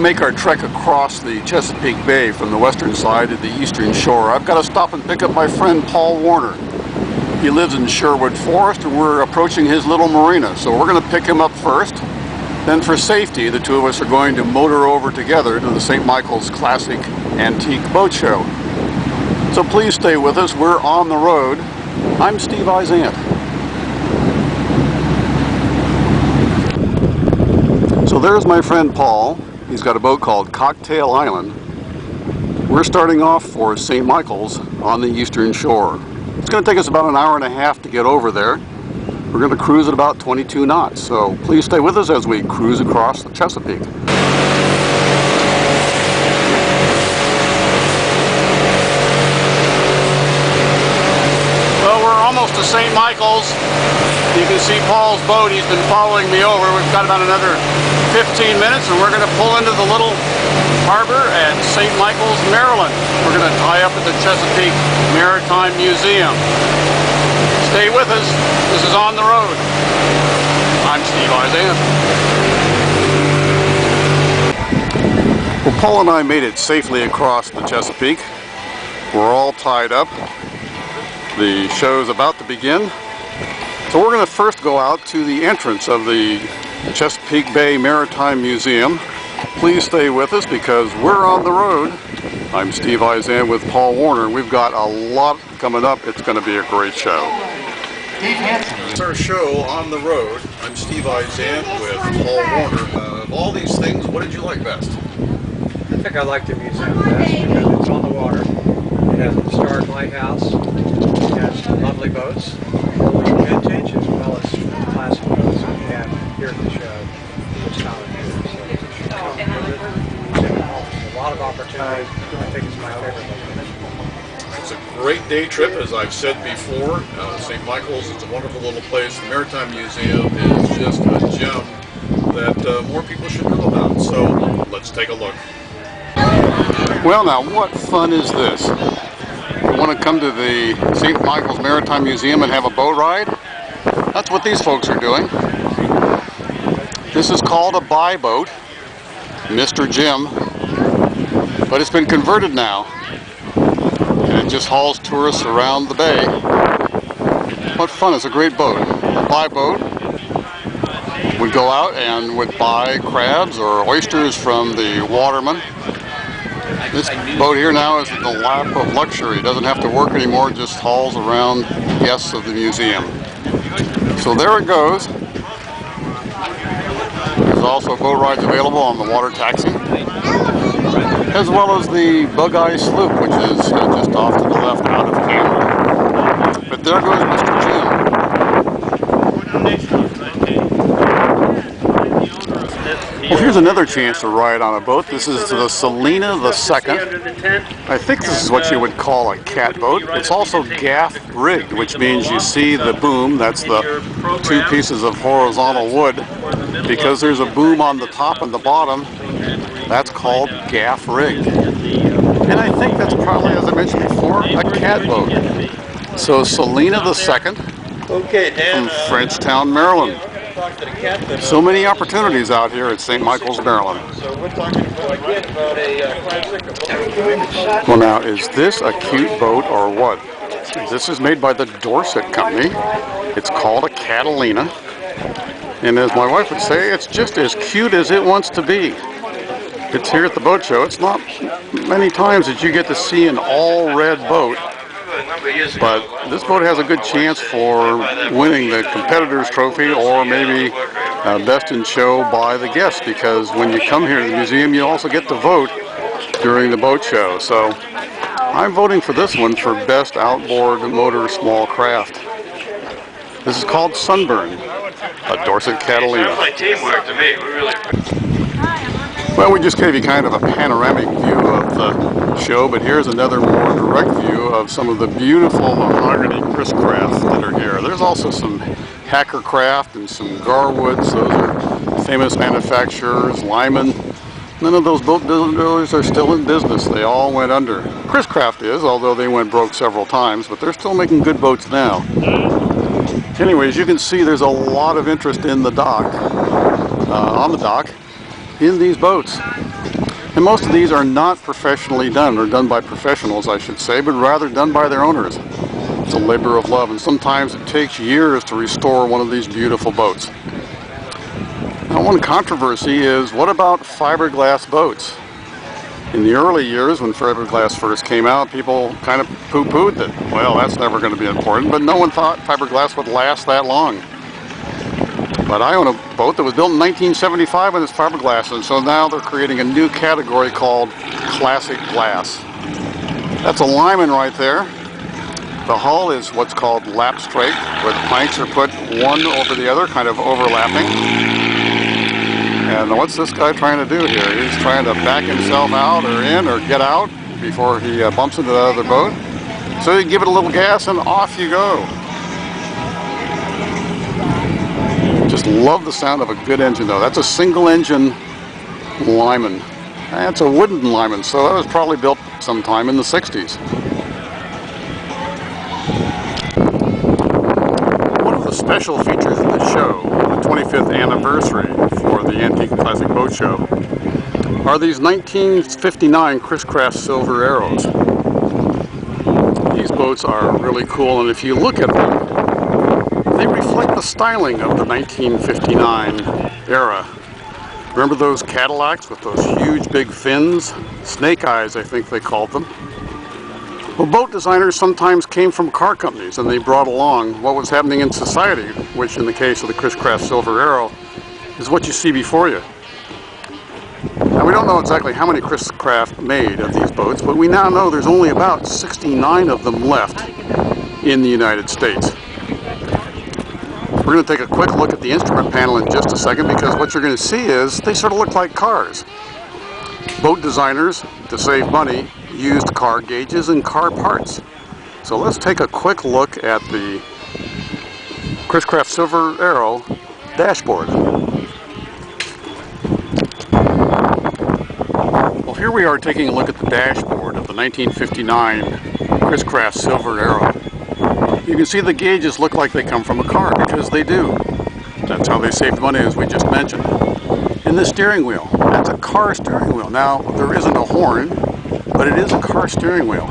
make our trek across the Chesapeake Bay from the western side to the eastern shore, I've got to stop and pick up my friend Paul Warner. He lives in Sherwood Forest and we're approaching his little marina, so we're going to pick him up first. Then for safety, the two of us are going to motor over together to the St. Michael's Classic Antique Boat Show. So please stay with us, we're on the road. I'm Steve Izant. So there's my friend Paul. He's got a boat called Cocktail Island. We're starting off for St. Michael's on the eastern shore. It's going to take us about an hour and a half to get over there. We're going to cruise at about 22 knots, so please stay with us as we cruise across the Chesapeake. Well, we're almost to St. Michael's. You can see Paul's boat. He's been following me over. We've got about another 15 minutes and we're going to pull into the little harbor at St. Michael's, Maryland. We're going to tie up at the Chesapeake Maritime Museum. Stay with us. This is On the Road. I'm Steve Izant. Well, Paul and I made it safely across the Chesapeake. We're all tied up. The show's about to begin. So we're going to first go out to the entrance of the Chesapeake Bay Maritime Museum. Please stay with us because we're on the road. I'm Steve Izant with Paul Warner. We've got a lot coming up. It's going to be a great show. It's our show On the Road. I'm Steve Izant with Paul Warner. Of all these things, what did you like best? I think I like the museum best because it's on the water. It has a historic lighthouse. It has lovely boats, vintage as well as classic boats that we have here at the show. It's not here, so you should come visit. It offers a lot of opportunities. I think it's my favorite location. It's a great day trip, as I've said before. St. Michael's is a wonderful little place. The Maritime Museum is just a gem that more people should know about. So let's take a look. Well, now what fun is this? You want to come to the St. Michael's Maritime Museum and have a boat ride? That's what these folks are doing. This is called a buy boat, Mr. Jim, but it's been converted now. And it just hauls tourists around the bay. What fun, it's a great boat. A buy boat would go out and would buy crabs or oysters from the waterman. This boat here now is the lap of luxury. It doesn't have to work anymore, it just hauls around guests of the museum. So there it goes. There's also boat rides available on the water taxi, as well as the Bugeye sloop, which is just off to the left out of camera. But there goes Mr. Jim. Well, here's another chance to ride on a boat. This is the Selena the Second. I think this is what you would call a cat boat. It's also gaff rigged, which means you see the boom. That's the two pieces of horizontal wood. Because there's a boom on the top and the bottom, that's called gaff rigged. And I think that's probably, as I mentioned before, a cat boat. So Selena the Second from Frenchtown, Maryland. So many opportunities out here at St. Michael's, Maryland. Well, now, is this a cute boat or what? This is made by the Dorset Company. It's called a Catalina. And as my wife would say, it's just as cute as it wants to be. It's here at the boat show. It's not many times that you get to see an all-red boat. But this boat has a good chance for winning the competitor's trophy or maybe best in show by the guests, because when you come here to the museum you also get to vote during the boat show. So I'm voting for this one for best outboard motor small craft. This is called Sunburn, a Dorset Catalina. Well, we just gave you kind of a panoramic view of the show, but here's another more direct view of some of the beautiful mahogany ChrisCraft that are here. There's also some Hackercraft and some Garwoods. Those are famous manufacturers. Lyman. None of those boat builders are still in business. They all went under. ChrisCraft is, although they went broke several times, but they're still making good boats now. Anyways, you can see there's a lot of interest in the dock, on the dock, in these boats. And most of these are not professionally done, or done by professionals, I should say, but rather done by their owners. It's a labor of love, and sometimes it takes years to restore one of these beautiful boats. Now, one controversy is, what about fiberglass boats? In the early years, when fiberglass first came out, people kind of poo-pooed that, well, that's never going to be important, but no one thought fiberglass would last that long. But I own a boat that was built in 1975 and it's fiberglass, and so now they're creating a new category called classic glass. That's a Lyman right there. The hull is what's called lap straight, where the planks are put one over the other, kind of overlapping. And what's this guy trying to do here? He's trying to back himself out or in or get out before he bumps into the other boat. So you give it a little gas and off you go. Just love the sound of a good engine though. That's a single engine Lyman. That's a wooden Lyman, so that was probably built sometime in the 60s. One of the special features of the show, the 25th anniversary for the Antique and Classic Boat Show, are these 1959 ChrisCraft silver arrows. These boats are really cool, and if you look at them, they reflect the styling of the 1959 era. Remember those Cadillacs with those huge big fins? Snake eyes, I think they called them. Well, boat designers sometimes came from car companies, and they brought along what was happening in society, which in the case of the ChrisCraft Silver Arrow is what you see before you. Now, we don't know exactly how many ChrisCraft made of these boats, but we now know there's only about 69 of them left in the United States. We're going to take a quick look at the instrument panel in just a second, because what you're going to see is they sort of look like cars. Boat designers, to save money, used car gauges and car parts. So let's take a quick look at the ChrisCraft Silver Arrow dashboard. Well, here we are taking a look at the dashboard of the 1959 ChrisCraft Silver Arrow. You can see the gauges look like they come from a car, because they do. That's how they saved money, as we just mentioned. And the steering wheel, that's a car steering wheel. Now, there isn't a horn, but it is a car steering wheel.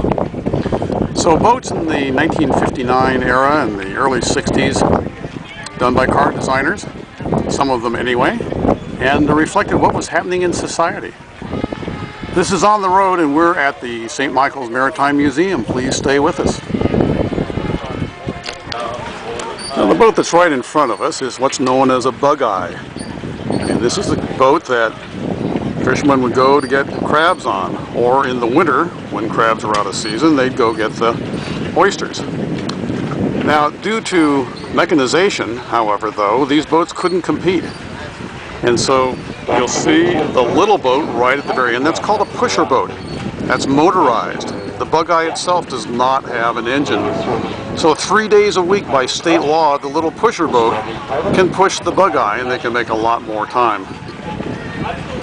So boats in the 1959 era and the early 60s, done by car designers, some of them anyway, and reflected what was happening in society. This is On the Road, and we're at the St. Michaels Maritime Museum. Please stay with us. Now, the boat that's right in front of us is what's known as a Bugeye. And this is a boat that fishermen would go to get crabs on, or in the winter, when crabs are out of season, they'd go get the oysters. Now, due to mechanization, however, though, these boats couldn't compete. And so you'll see the little boat right at the very end. That's called a pusher boat. That's motorized. The Bugeye itself does not have an engine. So 3 days a week by state law, the little pusher boat can push the Bugeye, and they can make a lot more time.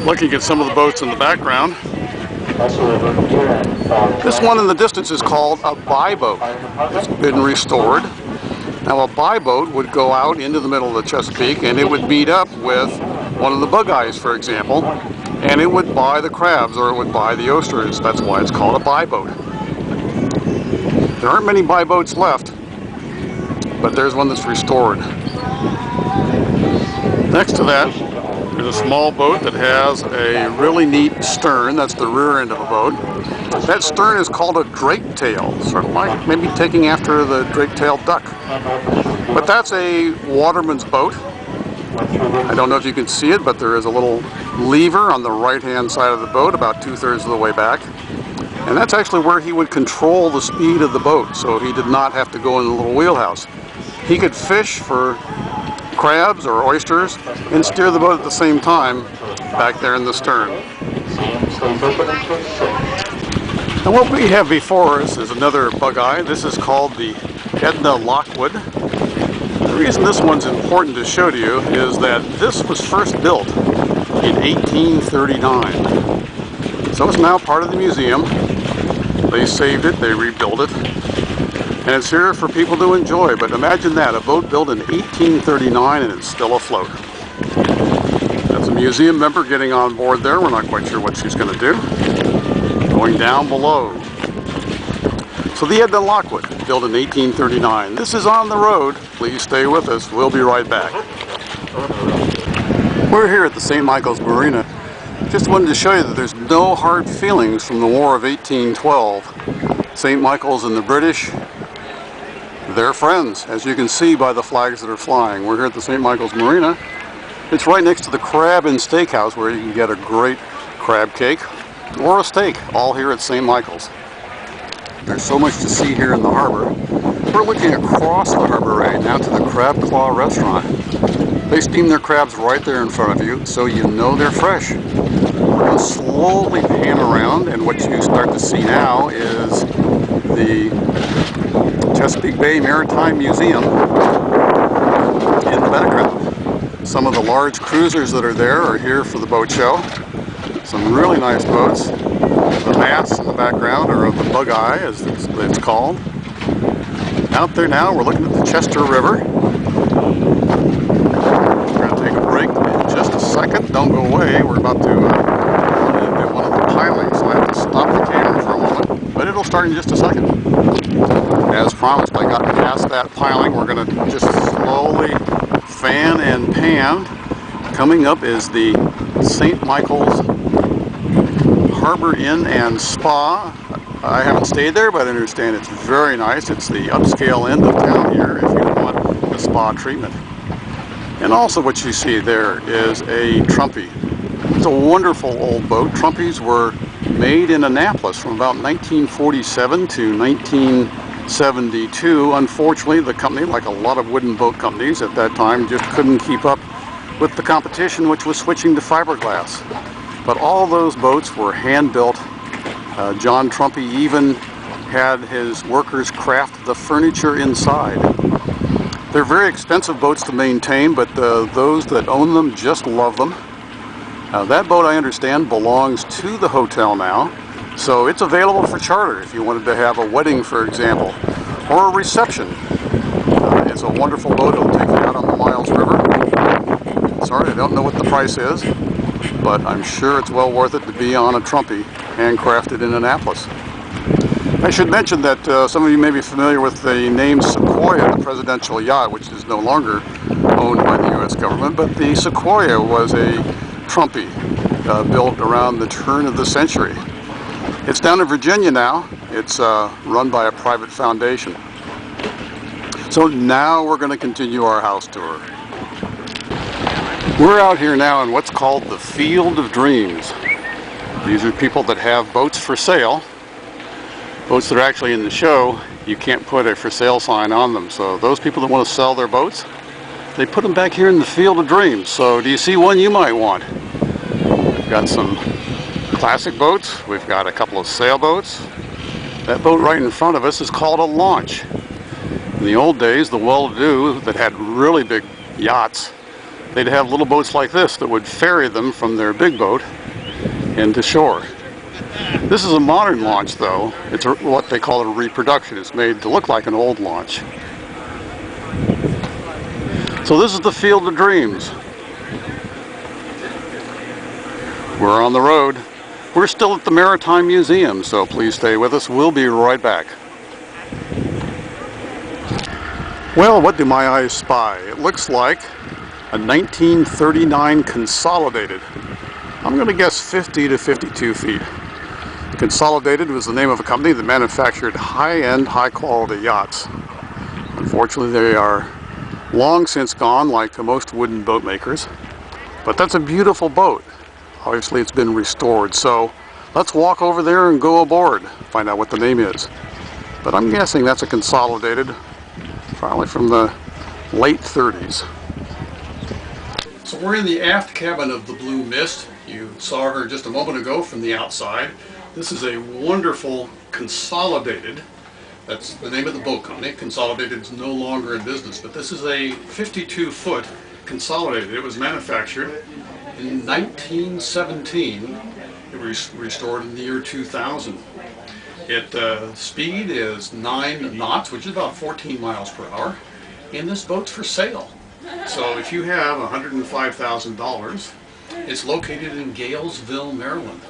Looking at some of the boats in the background, this one in the distance is called a buy boat. It's been restored. Now, a buy boat would go out into the middle of the Chesapeake, and it would meet up with one of the Bugeyes, for example, and it would buy the crabs, or it would buy the oysters. That's why it's called a buy boat. There aren't many buy boats left, but there's one that's restored. Next to that, there's a small boat that has a really neat stern. That's the rear end of a boat. That stern is called a drake tail, sort of like maybe taking after the drake-tailed duck. But that's a waterman's boat. I don't know if you can see it, but there is a little lever on the right-hand side of the boat, about 2/3 of the way back. And that's actually where he would control the speed of the boat, so he did not have to go in the little wheelhouse. He could fish for crabs or oysters and steer the boat at the same time back there in the stern. And what we have before us is another Bugeye. This is called the Aetna Lockwood. The reason this one's important to show to you is that this was first built in 1839. So it's now part of the museum. They saved it, they rebuilt it, and it's here for people to enjoy. But imagine that, a boat built in 1839 and it's still afloat. That's museum member getting on board there. We're not quite sure what she's going to do. Going down below. So the Aetna Lockwood, built in 1839. This is on the road. Please stay with us. We'll be right back. We're here at the St. Michaels Marina. Just wanted to show you that there's no hard feelings from the War of 1812. St. Michaels and the British, they're friends, as you can see by the flags that are flying. We're here at the St. Michaels Marina. It's right next to the Crab and Steakhouse, where you can get a great crab cake or a steak, all here at St. Michaels. There's so much to see here in the harbor. We're looking across the harbor right now to the Crab Claw restaurant. They steam their crabs right there in front of you, so you know they're fresh. We're going to slowly pan around, and what you start to see now is the Chesapeake Bay Maritime Museum in the background. Some of the large cruisers that are there are here for the boat show. Some really nice boats. The masts in the background are of the Bugeye, as it's called. Out there now, we're looking at the Chester River. We're going to take a break in just a second. Don't go away. We're about to do one of the pilings, so I have to stop the camera for a moment. But it'll start in just a second. As promised, I got past that piling. We're going to just slowly fan and pan. Coming up is the St. Michaels Harbor Inn and Spa. I haven't stayed there, but I understand it's very nice. It's the upscale end of town here if you want the spa treatment. And also what you see there is a Trumpy. It's a wonderful old boat. Trumpies were made in Annapolis from about 1947 to 1972. Unfortunately, the company, like a lot of wooden boat companies at that time, just couldn't keep up with the competition, which was switching to fiberglass. But all those boats were hand-built. John Trumpy even had his workers craft the furniture inside. They're very expensive boats to maintain, but those that own them just love them. That boat, I understand, belongs to the hotel now, so it's available for charter if you wanted to have a wedding, for example, or a reception. It's a wonderful boat. It'll take you out on the Miles River. Sorry, I don't know what the price is, but I'm sure it's well worth it to be on a Trumpy, handcrafted in Annapolis. I should mention that some of you may be familiar with the name Sequoia, the presidential yacht, which is no longer owned by the U.S. government, but the Sequoia was a Trumpy built around the turn of the century. It's down in Virginia now. It's run by a private foundation. So now we're going to continue our house tour. We're out here now in what's called the Field of Dreams. These are people that have boats for sale. Boats that are actually in the show, you can't put a for sale sign on them. So those people that want to sell their boats, they put them back here in the Field of Dreams. So do you see one you might want? We've got some classic boats. We've got a couple of sailboats. That boat right in front of us is called a launch. In the old days, the well-to-do that had really big yachts, they'd have little boats like this that would ferry them from their big boat into shore. This is a modern launch, though. It's what they call a reproduction. It's made to look like an old launch. So this is the Field of Dreams. We're on the road. We're still at the Maritime Museum, so please stay with us. We'll be right back. Well, what do my eyes spy? It looks like a 1939 Consolidated. I'm going to guess 50 to 52 feet. Consolidated was the name of a company that manufactured high-end, high-quality yachts. Unfortunately, they are long since gone, like most wooden boat makers. But that's a beautiful boat. Obviously, it's been restored. So let's walk over there and go aboard, find out what the name is. But I'm guessing that's a Consolidated, probably from the late 30s. So we're in the aft cabin of the Blue Mist. You saw her just a moment ago from the outside. This is a wonderful Consolidated. That's the name of the boat company. Consolidated is no longer in business, but this is a 52-foot Consolidated. It was manufactured in 1917. It was restored in the year 2000. Its speed is 9 knots, which is about 14 miles per hour, and this boat's for sale. So if you have $105,000, It's located in Galesville, Maryland.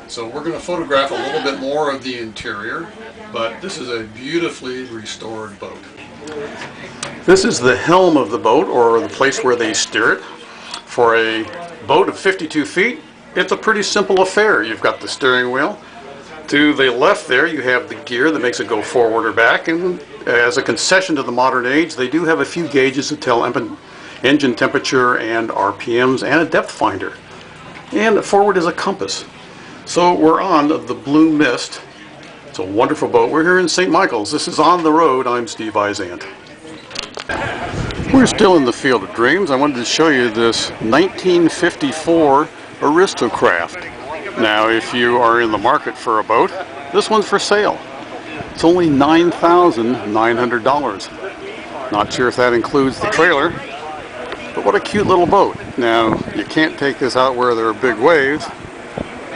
So we're going to photograph a little bit more of the interior, but this is a beautifully restored boat. This is the helm of the boat, or the place where they steer it. For a boat of 52 feet, it's a pretty simple affair. You've got the steering wheel. To the left there, you have the gear that makes it go forward or back, and as a concession to the modern age, they do have a few gauges to tell engine temperature and RPMs and a depth finder. And forward is a compass. So we're on the Blue Mist. It's a wonderful boat. We're here in St. Michaels. This is On the Road. I'm Steve Izant. We're still in the Field of Dreams. I wanted to show you this 1954 Aristocraft. Now, if you are in the market for a boat, this one's for sale. It's only $9,900. Not sure if that includes the trailer, but what a cute little boat. Now, you can't take this out where there are big waves,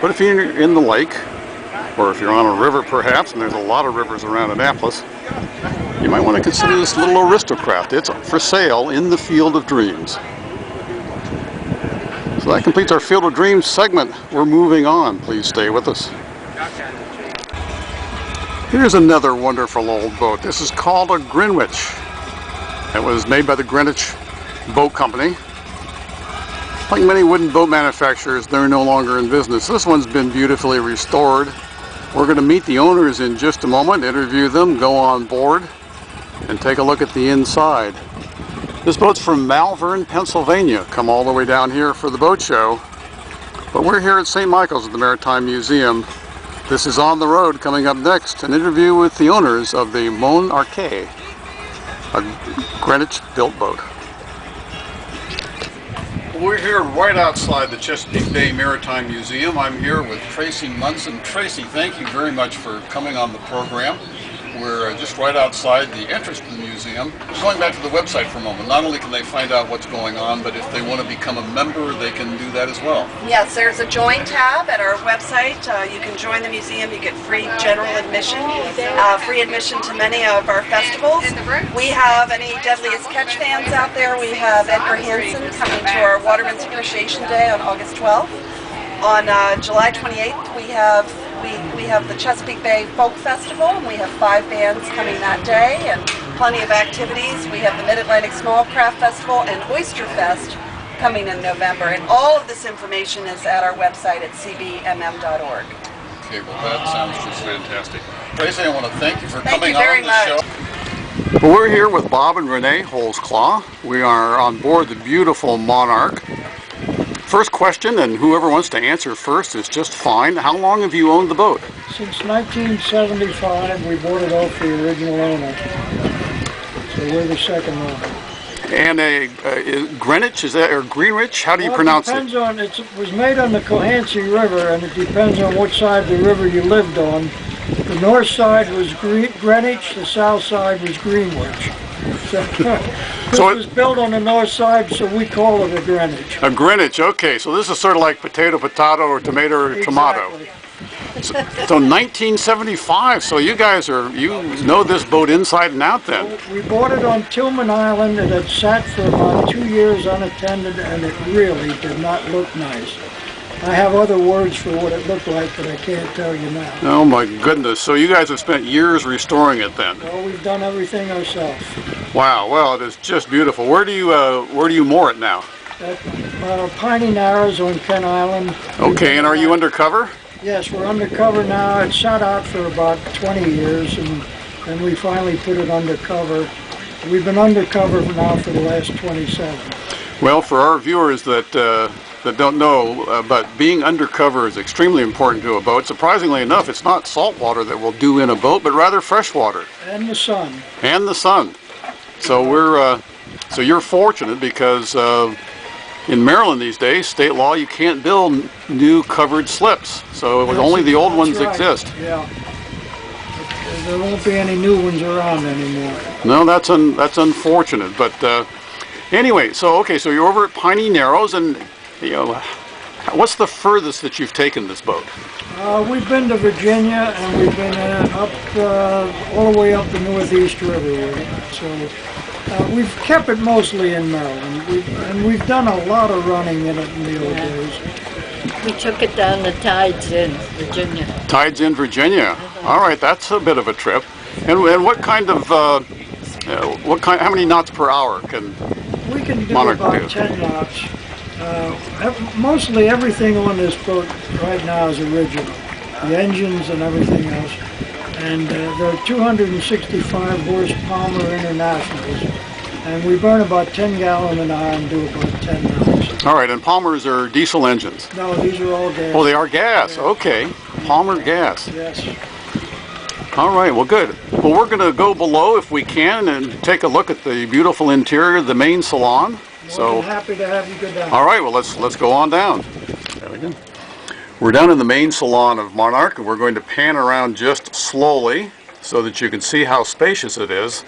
but if you're in the lake, or if you're on a river perhaps, and there's a lot of rivers around Annapolis, you might want to consider this little Aristocraft. It's for sale in the Field of Dreams. So that completes our Field of Dreams segment. We're moving on. Please stay with us. Here's another wonderful old boat. This is called a Greenwich. It was made by the Greenwich Boat Company. Like many wooden boat manufacturers, they're no longer in business. This one's been beautifully restored. We're going to meet the owners in just a moment, interview them, go on board, and take a look at the inside. This boat's from Malvern, Pennsylvania. Come all the way down here for the boat show. But we're here at St. Michaels at the Maritime Museum. This is On the Road. Coming up next, an interview with the owners of the Monarch, a Greenwich-built boat. We're here right outside the Chesapeake Bay Maritime Museum. I'm here with Tracy Munson. Tracy, thank you very much for coming on the program. We're just right outside the entrance to the museum. Going back to the website for a moment, not only can they find out what's going on, but if they want to become a member, they can do that as well. Yes, there's a join tab at our website. You can join the museum. You get free general admission, free admission to many of our festivals. We have any Deadliest Catch fans out there. We have Edgar Hansen coming to our Waterman's Appreciation Day on August 12th. On July 28th, we have the Chesapeake Bay Folk Festival, and we have 5 bands coming that day, and plenty of activities. We have the Mid-Atlantic Small Craft Festival and Oyster Fest coming in November, and all of this information is at our website at cbmm.org. Okay, well that sounds just fantastic. Tracy, I want to thank you for coming on the show. Well, we're here with Bob and Renee Holsclaw. We are on board the beautiful Monarch. First question, and whoever wants to answer first is just fine. How long have you owned the boat? Since 1975, we bought it off the original owner. So we're the second owner. And Greenwich, is that, or Greenwich? How do you pronounce it? It was made on the Cohansey River, and it depends on what side of the river you lived on. The north side was Greenwich, the south side was Greenwich. So it was built on the north side, so we call it a Greenwich. A Greenwich, okay. So this is sort of like potato, or tomato, or tomato. So 1975, so you guys know this boat inside and out then. So we bought it on Tillman Island, and it sat for about 2 years unattended, and it really did not look nice. I have other words for what it looked like, but I can't tell you now. Oh my goodness, so you guys have spent years restoring it then? Well, we've done everything ourselves. Wow, well, it is just beautiful. Where do you moor it now? At Piney Narrows on Kent Island. Okay, and are you undercover? Yes, we're undercover now. It sat out for about 20 years, and we finally put it undercover. We've been undercover now for the last 27. Well, for our viewers that don't know, but being undercover is extremely important to a boat. Surprisingly enough, it's not salt water that will do in a boat, but rather fresh water. And the sun. And the sun. So so you're fortunate because in Maryland these days, state law, you can't build new covered slips. So only the old ones exist. Yeah. There won't be any new ones around anymore. No, that's unfortunate. But anyway, so you're over at Piney Narrows, and What's the furthest that you've taken this boat? We've been to Virginia, and we've been all the way up the Northeast River with it. So we've kept it mostly in Maryland, and we've done a lot of running in it in the old days. We took it down the tides in Virginia. Tides in Virginia. All right, that's a bit of a trip. And what kind of how many knots per hour can We can do Monarch about do? 10 knots. Mostly everything on this boat right now is original. The engines and everything else. And they're 265 horse Palmer Internationals. And we burn about 10 gallon an hour and do about 10 knots. All right, and Palmer's are diesel engines. No, these are all gas. Oh, they are gas. Okay, Palmer gas. Yes. All right, well, good. Well, we're going to go below if we can and take a look at the beautiful interior of the main salon. So happy to have you go down. All right, well, let's go on down. There we go. We're down in the main salon of Monarch, and we're going to pan around just slowly so that you can see how spacious it is.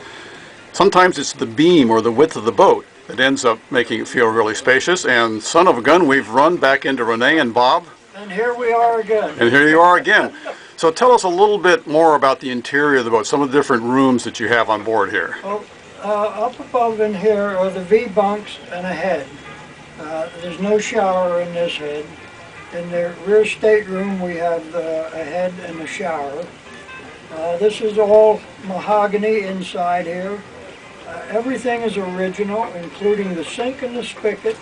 Sometimes it's the beam or the width of the boat that ends up making it feel really spacious. And son of a gun, we've run back into Renee and Bob. And here we are again. And here you are again. So tell us a little bit more about the interior of the boat, some of the different rooms that you have on board here. Well, up above in here are the V bunks and a head. There's no shower in this head. In the rear stateroom we have a head and a shower. This is all mahogany inside here. Everything is original, including the sink and the spigot.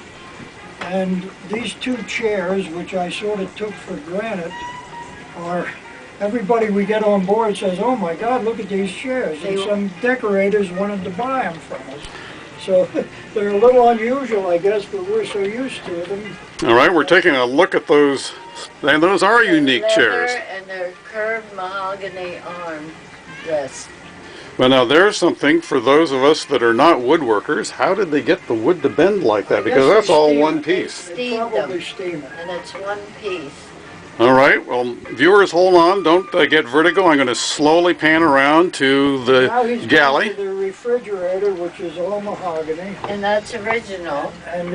And these two chairs, which I sort of took for granted, are everybody we get on board says, "Oh my God, look at these chairs." And some decorators wanted to buy them from us. So they're a little unusual, I guess, but we're so used to them. All right, we're taking a look at those. And those are unique chairs. And they're curved mahogany arm rest. Well, now there's something for those of us that are not woodworkers. How did they get the wood to bend like that? Because that's all one piece. They probably steam it. And it's one piece. All right, well, viewers, hold on. Don't get vertigo. I'm going to slowly pan around to Now the he's galley. going to the refrigerator, which is all mahogany. And that's original. And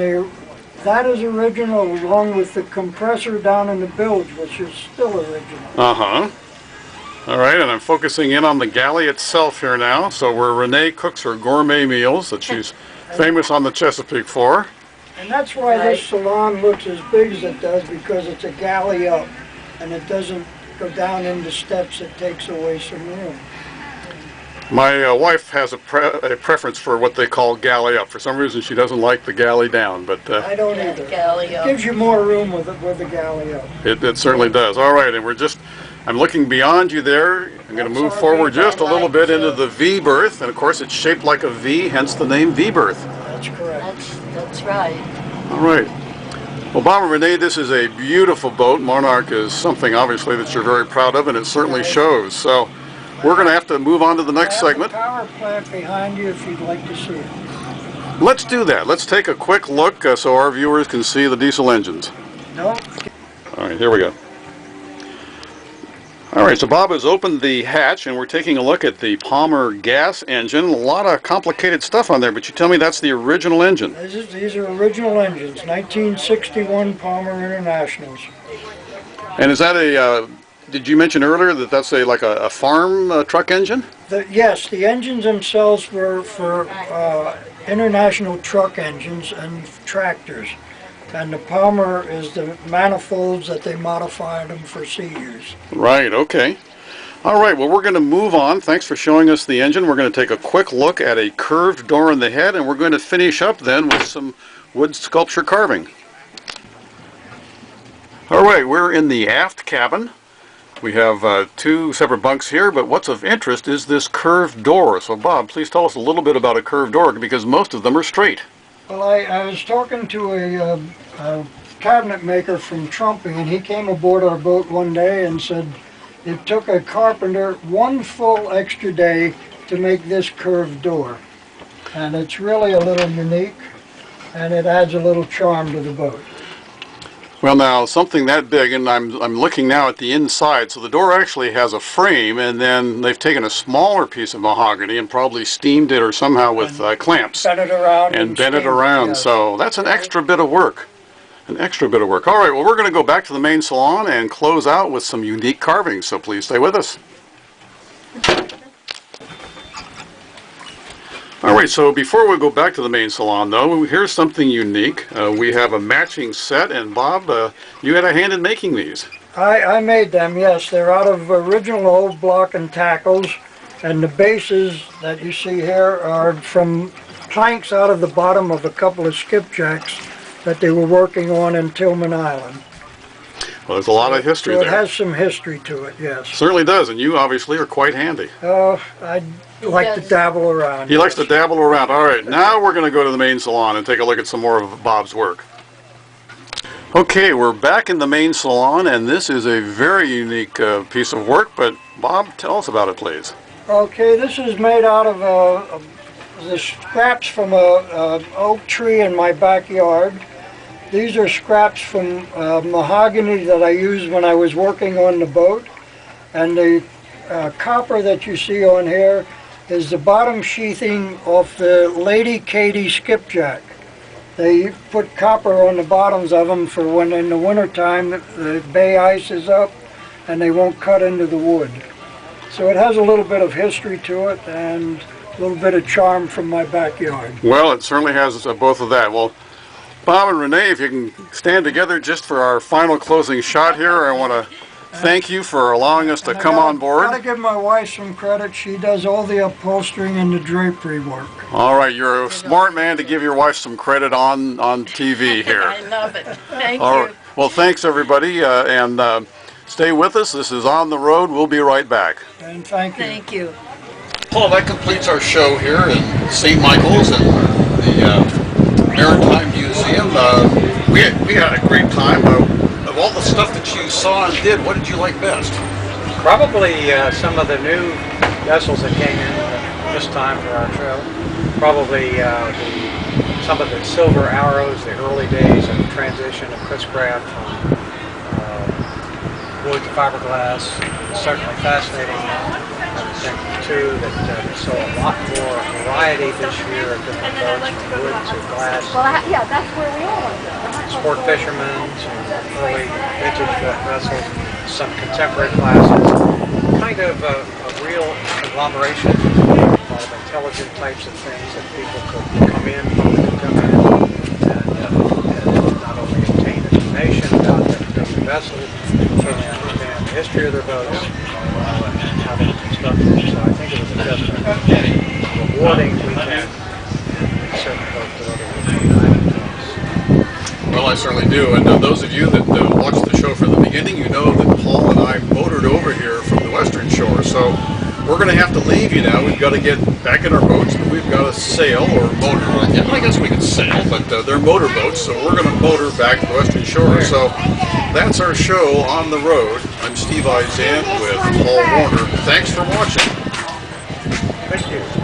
that is original, along with the compressor down in the bilge, which is still original. Uh-huh. All right, and I'm focusing in on the galley itself here now. So where Renee cooks her gourmet meals that she's famous on the Chesapeake for. And that's why this salon looks as big as it does, because it's a galley up, and it doesn't go down into steps. It takes away some room. My wife has a preference for what they call galley up. For some reason, she doesn't like the galley down, but I don't either. Galley up. It gives you more room with the galley up. it certainly does. All right, and I'm looking beyond you there. I'm going to move forward just a little bit into the V berth, and of course it's shaped like a V, hence the name V berth. That's correct. That's right. All right. Well, Bob and Renee, this is a beautiful boat. Monarch is something, obviously, that you're very proud of, and it certainly shows. So we're going to have to move on to the next segment. I have a power plant behind you if you'd like to see it. Let's do that. Let's take a quick look so our viewers can see the diesel engines. No? All right, here we go. All right, so Bob has opened the hatch, and we're taking a look at the Palmer gas engine. A lot of complicated stuff on there, but you tell me that's the original engine. These are original engines, 1961 Palmer Internationals. And is that did you mention earlier that that's like a farm truck engine? Yes, the engines themselves were for international truck engines and tractors. And the Palmer is the manifolds that they modified them for sea use. Right, okay. All right, well, we're going to move on. Thanks for showing us the engine. We're going to take a quick look at a curved door in the head, and we're going to finish up then with some wood sculpture carving. All right, we're in the aft cabin. We have two separate bunks here, but what's of interest is this curved door. So, Bob, please tell us a little bit about a curved door, because most of them are straight. Well, I was talking to a cabinet maker from Trumpy, and he came aboard our boat one day and said it took a carpenter one full extra day to make this curved door. And it's really a little unique, and it adds a little charm to the boat. Well, now, something that big, and I'm looking now at the inside, so the door actually has a frame, and then they've taken a smaller piece of mahogany and probably steamed it or somehow with clamps. Bent it around. And bent it around, yes. So that's an extra bit of work. An extra bit of work. All right, well, we're going to go back to the main salon and close out with some unique carvings, so please stay with us. All right, so before we go back to the main salon, though, here's something unique. We have a matching set, and Bob, you had a hand in making these. I made them, yes. They're out of original old block and tackles, and the bases that you see here are from planks out of the bottom of a couple of skipjacks that they were working on in Tillman Island. Well, there's a lot of history So there. it has some history to it, yes. Certainly does, and you obviously are quite handy. I like to dabble around. He likes to dabble around. All right, now we're going to go to the main salon and take a look at some more of Bob's work. Okay, we're back in the main salon, and this is a very unique piece of work, but Bob, tell us about it, please. Okay, this is made out of the scraps from a oak tree in my backyard. These are scraps from mahogany that I used when I was working on the boat. And the copper that you see on here is the bottom sheathing of the Lady Katie skipjack. They put copper on the bottoms of them for when in the wintertime the bay ice is up and they won't cut into the wood. So it has a little bit of history to it and a little bit of charm from my backyard. Well, it certainly has both of that. Well, Bob and Renee, if you can stand together just for our final closing shot here, I want to thank you for allowing us to come on board. I gotta give my wife some credit. She does all the upholstering and the drapery work. All right, you're a smart man to give your wife some credit on TV here. I love it. Thank All you. right. Well, thanks everybody, and stay with us. This is On the Road. We'll be right back. And thank you. Thank you. Paul, that completes our show here in St. Michael's and the Maritime Museum. We had a great time. Of all the stuff that you saw and did, what did you like best? Probably some of the new vessels that came in this time for our show. Probably some of the silver arrows, the early days of the transition of ChrisCraft from wood to fiberglass. Certainly fascinating. I would think too that we saw a lot more variety this year of different boats, from wood to glass. Well, yeah, that's where we all went. Sport fishermen to early vintage vessels, some contemporary classes, kind of a real conglomeration of intelligent types of things that people could come in from the contemporary and not only obtain information about different vessels, but understand the history of their boats and how they construct them. So I think it was just a rewarding weekend, and certainly hope that other weekends. Well, I certainly do. And those of you that watched the show from the beginning, you know that Paul and I motored over here from the Western Shore. So we're going to have to leave you now. We've got to get back in our boats, but we've got to sail or motor. Yeah, I guess we could sail, but they're motor boats, so we're going to motor back to the Western Shore. So that's our show On the Road. I'm Steve Eizan with Paul Warner. Thanks for watching. Thank you.